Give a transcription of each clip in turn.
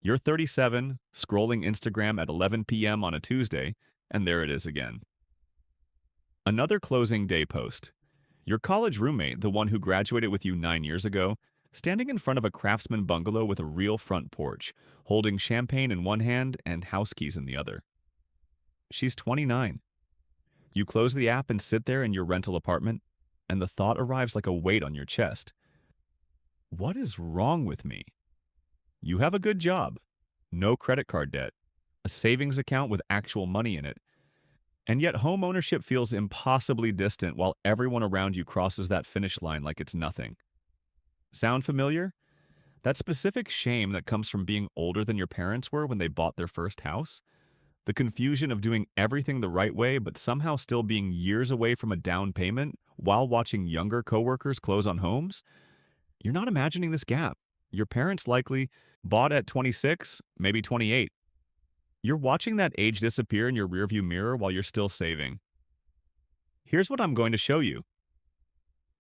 You're 37, scrolling Instagram at 11 p.m. on a Tuesday, and there it is again. Another closing day post. Your college roommate, the one who graduated with you 9 years ago, standing in front of a craftsman bungalow with a real front porch, holding champagne in one hand and house keys in the other. She's 29. You close the app and sit there in your rental apartment, and the thought arrives like a weight on your chest. What is wrong with me? You have a good job, no credit card debt, a savings account with actual money in it, and yet home ownership feels impossibly distant while everyone around you crosses that finish line like it's nothing. Sound familiar? That specific shame that comes from being older than your parents were when they bought their first house? The confusion of doing everything the right way but somehow still being years away from a down payment while watching younger coworkers close on homes? You're not imagining this gap. Your parents likely bought at 26, maybe 28. You're watching that age disappear in your rearview mirror while you're still saving. Here's what I'm going to show you.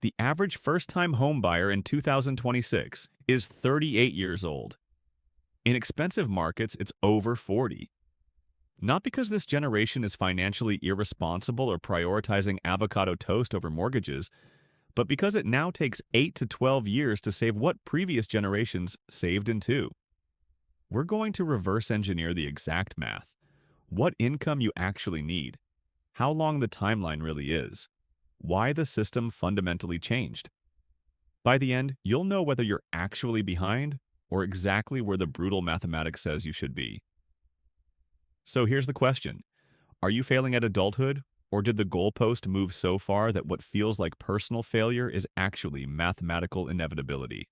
The average first-time home buyer in 2026 is 38 years old. In expensive markets, it's over 40. Not because this generation is financially irresponsible or prioritizing avocado toast over mortgages, but because it now takes 8 to 12 years to save what previous generations saved in 2. We're going to reverse engineer the exact math. What income you actually need, how long the timeline really is, why the system fundamentally changed. By the end, you'll know whether you're actually behind or exactly where the brutal mathematics says you should be. So here's the question. Are you failing at adulthood, or did the goalpost move so far that what feels like personal failure is actually mathematical inevitability?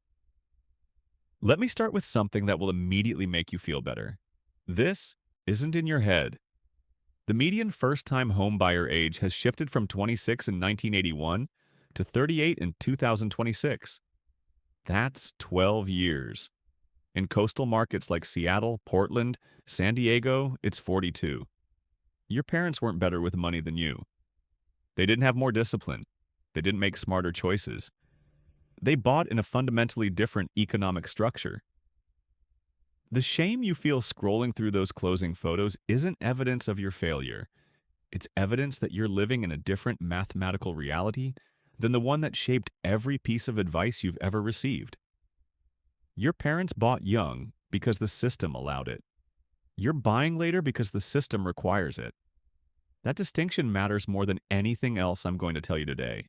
Let me start with something that will immediately make you feel better. This isn't in your head. The median first-time homebuyer age has shifted from 26 in 1981 to 38 in 2026. That's 12 years. In coastal markets like Seattle, Portland, San Diego, it's 42. Your parents weren't better with money than you. They didn't have more discipline. They didn't make smarter choices. They bought in a fundamentally different economic structure. The shame you feel scrolling through those closing photos isn't evidence of your failure. It's evidence that you're living in a different mathematical reality than the one that shaped every piece of advice you've ever received. Your parents bought young because the system allowed it. You're buying later because the system requires it. That distinction matters more than anything else I'm going to tell you today.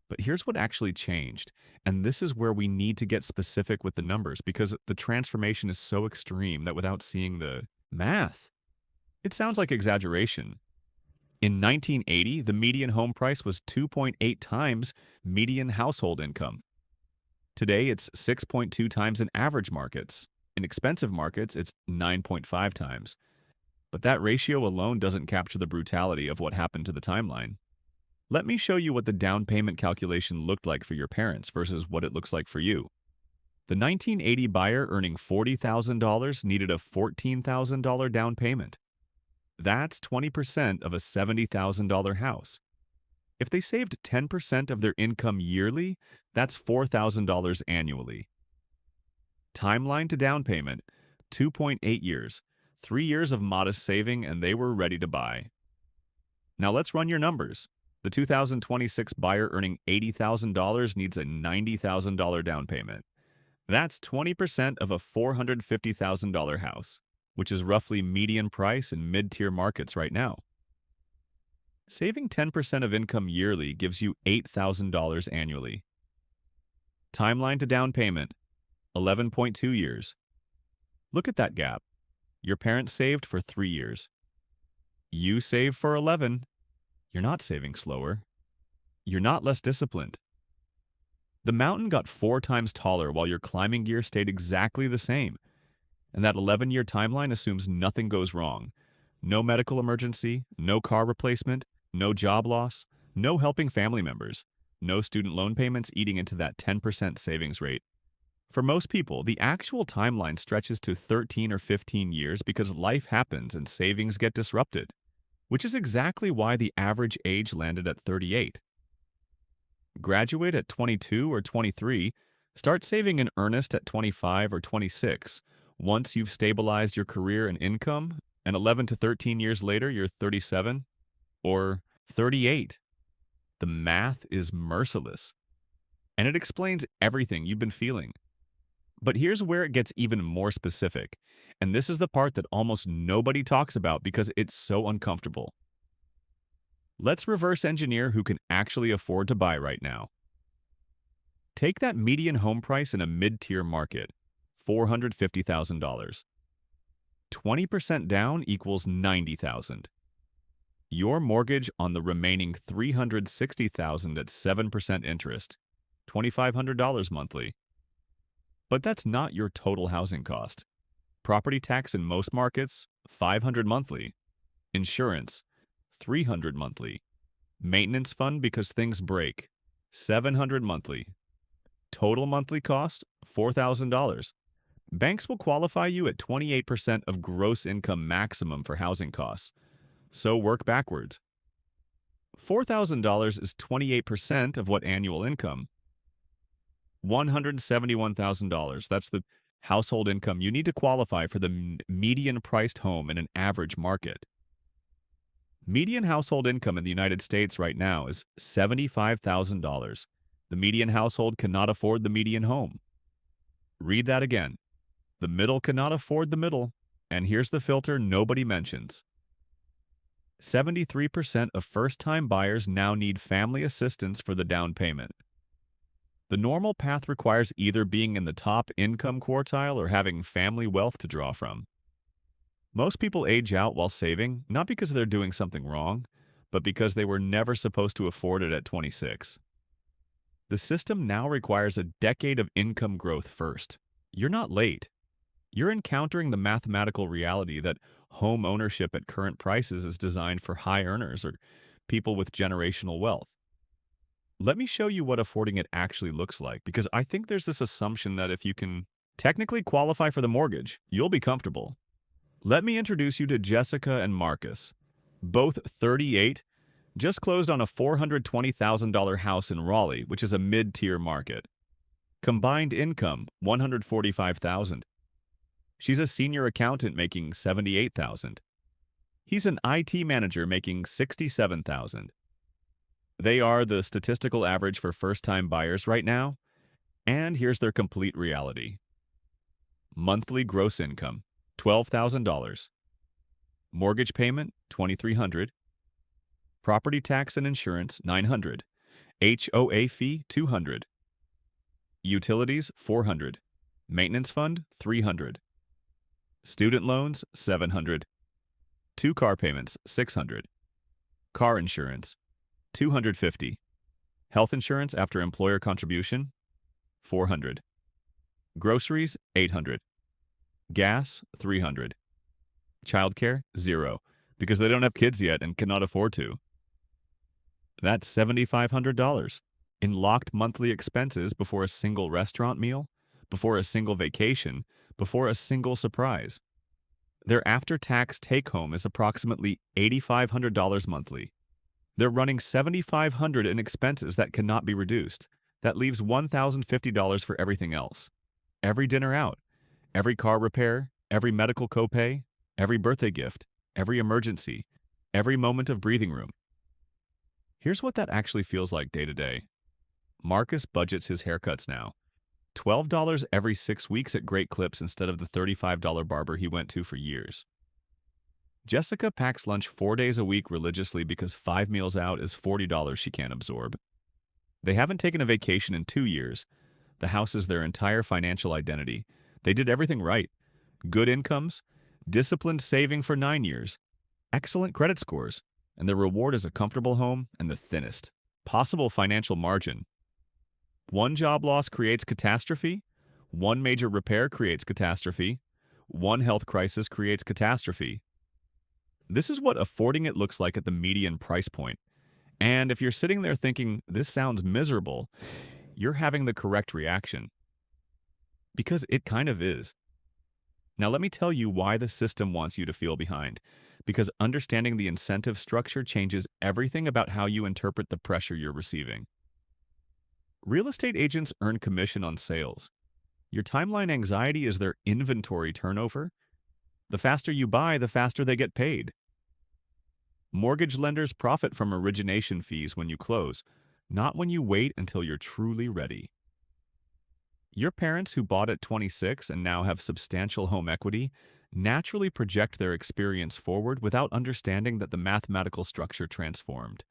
But here's what actually changed, and this is where we need to get specific with the numbers because the transformation is so extreme that without seeing the math, it sounds like exaggeration. In 1980, the median home price was 2.8 times median household income. Today, it's 6.2 times in average markets. In expensive markets, it's 9.5 times. But that ratio alone doesn't capture the brutality of what happened to the timeline. Let me show you what the down payment calculation looked like for your parents versus what it looks like for you. The 1980 buyer earning $40,000 needed a $14,000 down payment. That's 20% of a $70,000 house. If they saved 10% of their income yearly, that's $4,000 annually. Timeline to down payment, 2.8 years. 3 years of modest saving and they were ready to buy. Now let's run your numbers. The 2026 buyer earning $80,000 needs a $90,000 down payment. That's 20% of a $450,000 house, which is roughly median price in mid-tier markets right now. Saving 10% of income yearly gives you $8,000 annually. Timeline to down payment, 11.2 years. Look at that gap. Your parents saved for 3 years. You saved for 11. You're not saving slower. You're not less disciplined. The mountain got 4 times taller while your climbing gear stayed exactly the same. And that 11-year timeline assumes nothing goes wrong. No medical emergency, no car replacement, no job loss, no helping family members, no student loan payments eating into that 10% savings rate. For most people, the actual timeline stretches to 13 or 15 years because life happens and savings get disrupted, which is exactly why the average age landed at 38. Graduate at 22 or 23, start saving in earnest at 25 or 26, Once you've stabilized your career and income, and 11 to 13 years later, you're 37 or 38. The math is merciless, and it explains everything you've been feeling. But here's where it gets even more specific, and this is the part that almost nobody talks about because it's so uncomfortable. Let's reverse engineer who can actually afford to buy right now. Take that median home price in a mid-tier market, $450,000. 20% down equals $90,000. Your mortgage on the remaining $360,000 at 7% interest, $2,500 monthly. But that's not your total housing cost. Property tax in most markets, $500 monthly. Insurance, $300 monthly. Maintenance fund because things break, $700 monthly. Total monthly cost, $4,000. Banks will qualify you at 28% of gross income maximum for housing costs. So work backwards. $4,000 is 28% of what annual income? $171,000. That's the household income you need to qualify for the median-priced home in an average market. Median household income in the United States right now is $75,000. The median household cannot afford the median home. Read that again. The middle cannot afford the middle, and here's the filter nobody mentions. 73% of first-time buyers now need family assistance for the down payment. The normal path requires either being in the top income quartile or having family wealth to draw from. Most people age out while saving, not because they're doing something wrong, but because they were never supposed to afford it at 26. The system now requires a decade of income growth first. You're not late. You're encountering the mathematical reality that home ownership at current prices is designed for high earners or people with generational wealth. Let me show you what affording it actually looks like, because I think there's this assumption that if you can technically qualify for the mortgage, you'll be comfortable. Let me introduce you to Jessica and Marcus. Both 38, just closed on a $420,000 house in Raleigh, which is a mid-tier market. Combined income, $145,000. She's a senior accountant making $78,000. He's an IT manager making $67,000. They are the statistical average for first-time buyers right now, and here's their complete reality. Monthly gross income, $12,000. Mortgage payment, $2,300. Property tax and insurance, $900. HOA fee, $200. Utilities, $400. Maintenance fund, $300. Student loans, $700. 2 car payments, $600. Car insurance, $250. Health insurance after employer contribution, $400. Groceries, $800. Gas, $300. Childcare, $0, because they don't have kids yet and cannot afford to. That's $7,500 in locked monthly expenses before a single restaurant meal, before a single vacation, before a single surprise. Their after-tax take-home is approximately $8,500 monthly. They're running $7,500 in expenses that cannot be reduced. That leaves $1,050 for everything else. Every dinner out, every car repair, every medical copay, every birthday gift, every emergency, every moment of breathing room. Here's what that actually feels like day to day. Marcus budgets his haircuts now. $12 every 6 weeks at Great Clips instead of the $35 barber he went to for years. Jessica packs lunch 4 days a week religiously because 5 meals out is $40 she can't absorb. They haven't taken a vacation in 2 years. The house is their entire financial identity. They did everything right. Good incomes, disciplined saving for 9 years, excellent credit scores, and their reward is a comfortable home and the thinnest possible financial margin. One job loss creates catastrophe. One major repair creates catastrophe. One health crisis creates catastrophe. This is what affording it looks like at the median price point. And if you're sitting there thinking, this sounds miserable, you're having the correct reaction. Because it kind of is. Now let me tell you why the system wants you to feel behind. Because understanding the incentive structure changes everything about how you interpret the pressure you're receiving. Real estate agents earn commission on sales. Your timeline anxiety is their inventory turnover. The faster you buy, the faster they get paid. Mortgage lenders profit from origination fees when you close, not when you wait until you're truly ready. Your parents who bought at 26 and now have substantial home equity naturally project their experience forward without understanding that the mathematical structure transformed.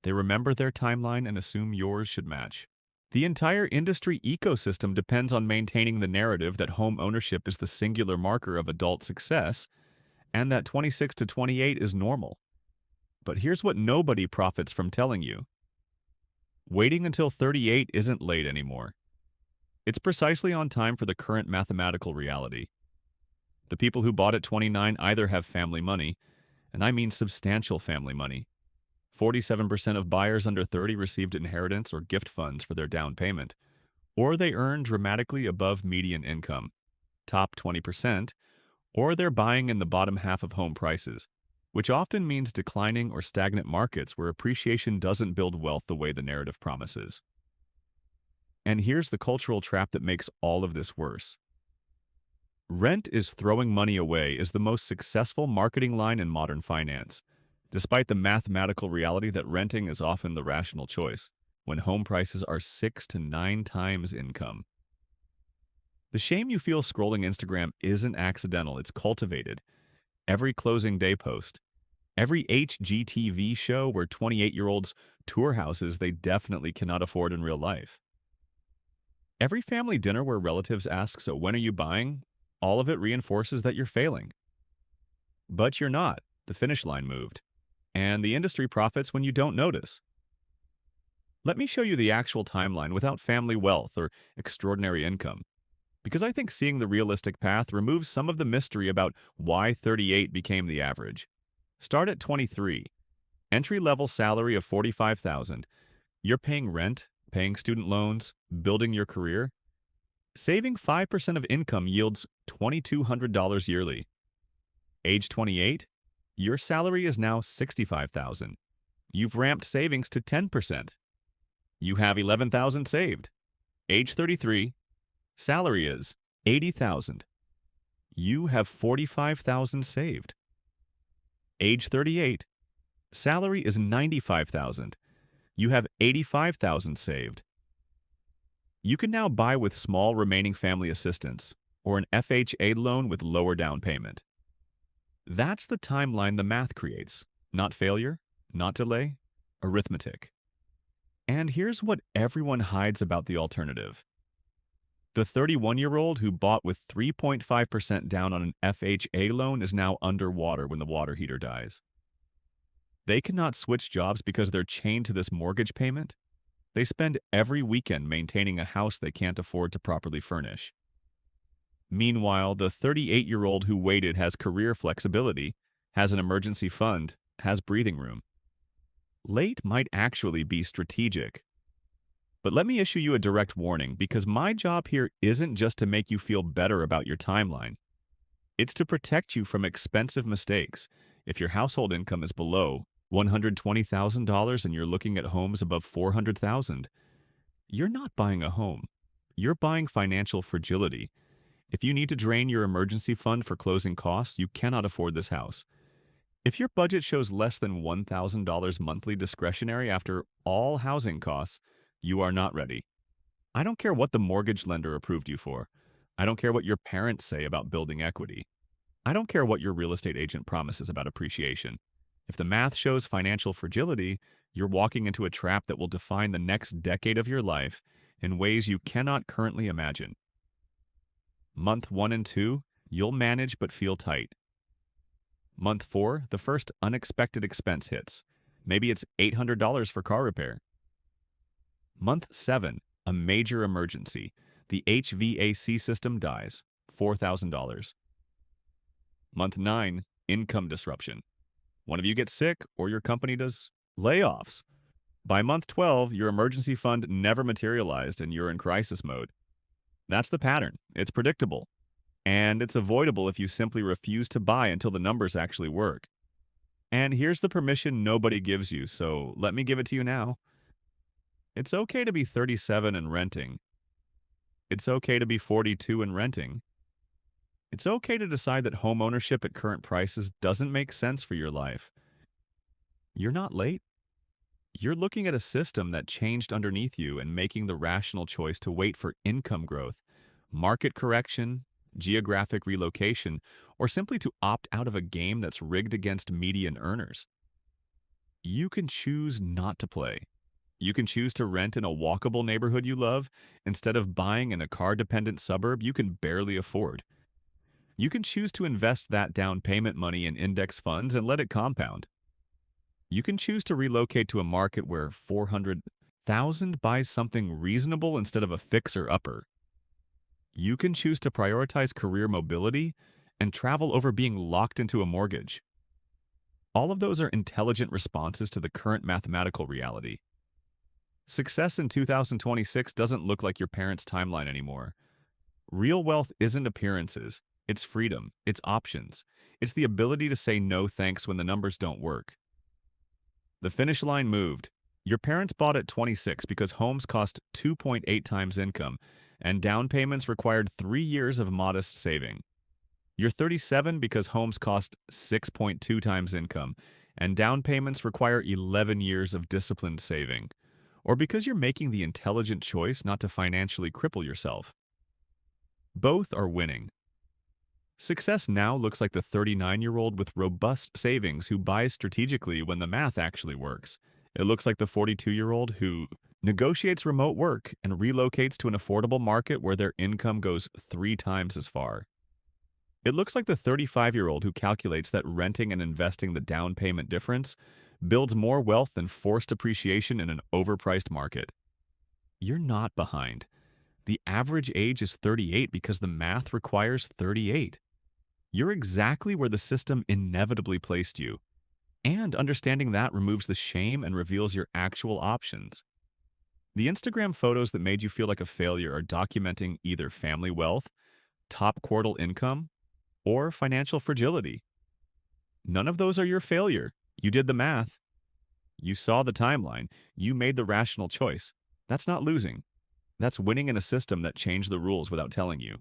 They remember their timeline and assume yours should match. The entire industry ecosystem depends on maintaining the narrative that home ownership is the singular marker of adult success and that 26 to 28 is normal. But here's what nobody profits from telling you. Waiting until 38 isn't late anymore. It's precisely on time for the current mathematical reality. The people who bought at 29 either have family money, and I mean substantial family money. 47% of buyers under 30 received inheritance or gift funds for their down payment, or they earn dramatically above median income, top 20%, or they're buying in the bottom half of home prices, which often means declining or stagnant markets where appreciation doesn't build wealth the way the narrative promises. And here's the cultural trap that makes all of this worse. Rent is throwing money away is the most successful marketing line in modern finance, despite the mathematical reality that renting is often the rational choice when home prices are 6 to 9 times income. The shame you feel scrolling Instagram isn't accidental, it's cultivated. Every closing day post, every HGTV show where 28-year-olds tour houses they definitely cannot afford in real life. Every family dinner where relatives ask, "So when are you buying?" All of it reinforces that you're failing. But you're not. The finish line moved. And the industry profits when you don't notice. Let me show you the actual timeline without family wealth or extraordinary income, because I think seeing the realistic path removes some of the mystery about why 38 became the average. Start at 23. Entry-level salary of $45,000. You're paying rent, paying student loans, building your career. Saving 5% of income yields $2,200 yearly. Age 28, your salary is now $65,000. You've ramped savings to 10%. You have $11,000 saved. Age 33, salary is $80,000. You have $45,000 saved. Age 38, salary is $95,000. You have $85,000 saved. You can now buy with small remaining family assistance or an FHA loan with lower down payment. That's the timeline the math creates, not failure, not delay, arithmetic. And here's what everyone hides about the alternative. The 31-year-old who bought with 3.5% down on an FHA loan is now underwater when the water heater dies. They cannot switch jobs because they're chained to this mortgage payment. They spend every weekend maintaining a house they can't afford to properly furnish. Meanwhile, the 38-year-old who waited has career flexibility, has an emergency fund, has breathing room. Late might actually be strategic. But let me issue you a direct warning, because my job here isn't just to make you feel better about your timeline. It's to protect you from expensive mistakes. If your household income is below $120,000 and you're looking at homes above $400,000, you're not buying a home. You're buying financial fragility. If you need to drain your emergency fund for closing costs, you cannot afford this house. If your budget shows less than $1,000 monthly discretionary after all housing costs, you are not ready. I don't care what the mortgage lender approved you for. I don't care what your parents say about building equity. I don't care what your real estate agent promises about appreciation. If the math shows financial fragility, you're walking into a trap that will define the next decade of your life in ways you cannot currently imagine. Month 1 and 2, you'll manage but feel tight. Month 4, the first unexpected expense hits. Maybe it's $800 for car repair. Month 7, a major emergency. The HVAC system dies. $4,000. Month 9, income disruption. One of you gets sick or your company does layoffs. By month 12, your emergency fund never materialized and you're in crisis mode. That's the pattern. It's predictable. And it's avoidable if you simply refuse to buy until the numbers actually work. And here's the permission nobody gives you, so let me give it to you now. It's okay to be 37 and renting. It's okay to be 42 and renting. It's okay to decide that home ownership at current prices doesn't make sense for your life. You're not late. You're looking at a system that changed underneath you and making the rational choice to wait for income growth, market correction, geographic relocation, or simply to opt out of a game that's rigged against median earners. You can choose not to play. You can choose to rent in a walkable neighborhood you love instead of buying in a car-dependent suburb you can barely afford. You can choose to invest that down payment money in index funds and let it compound. You can choose to relocate to a market where 400,000 buys something reasonable instead of a fixer-upper. You can choose to prioritize career mobility and travel over being locked into a mortgage. All of those are intelligent responses to the current mathematical reality. Success in 2026 doesn't look like your parents' timeline anymore. Real wealth isn't appearances. It's freedom. It's options. It's the ability to say no thanks when the numbers don't work. The finish line moved. Your parents bought at 26 because homes cost 2.8 times income, and down payments required 3 years of modest saving. You're 37 because homes cost 6.2 times income, and down payments require 11 years of disciplined saving. Or because you're making the intelligent choice not to financially cripple yourself. Both are winning. Success now looks like the 39-year-old with robust savings who buys strategically when the math actually works. It looks like the 42-year-old who negotiates remote work and relocates to an affordable market where their income goes 3 times as far. It looks like the 35-year-old who calculates that renting and investing the down payment difference builds more wealth than forced appreciation in an overpriced market. You're not behind. The average age is 38 because the math requires 38. You're exactly where the system inevitably placed you. And understanding that removes the shame and reveals your actual options. The Instagram photos that made you feel like a failure are documenting either family wealth, top quartile income, or financial fragility. None of those are your failure. You did the math. You saw the timeline. You made the rational choice. That's not losing. That's winning in a system that changed the rules without telling you.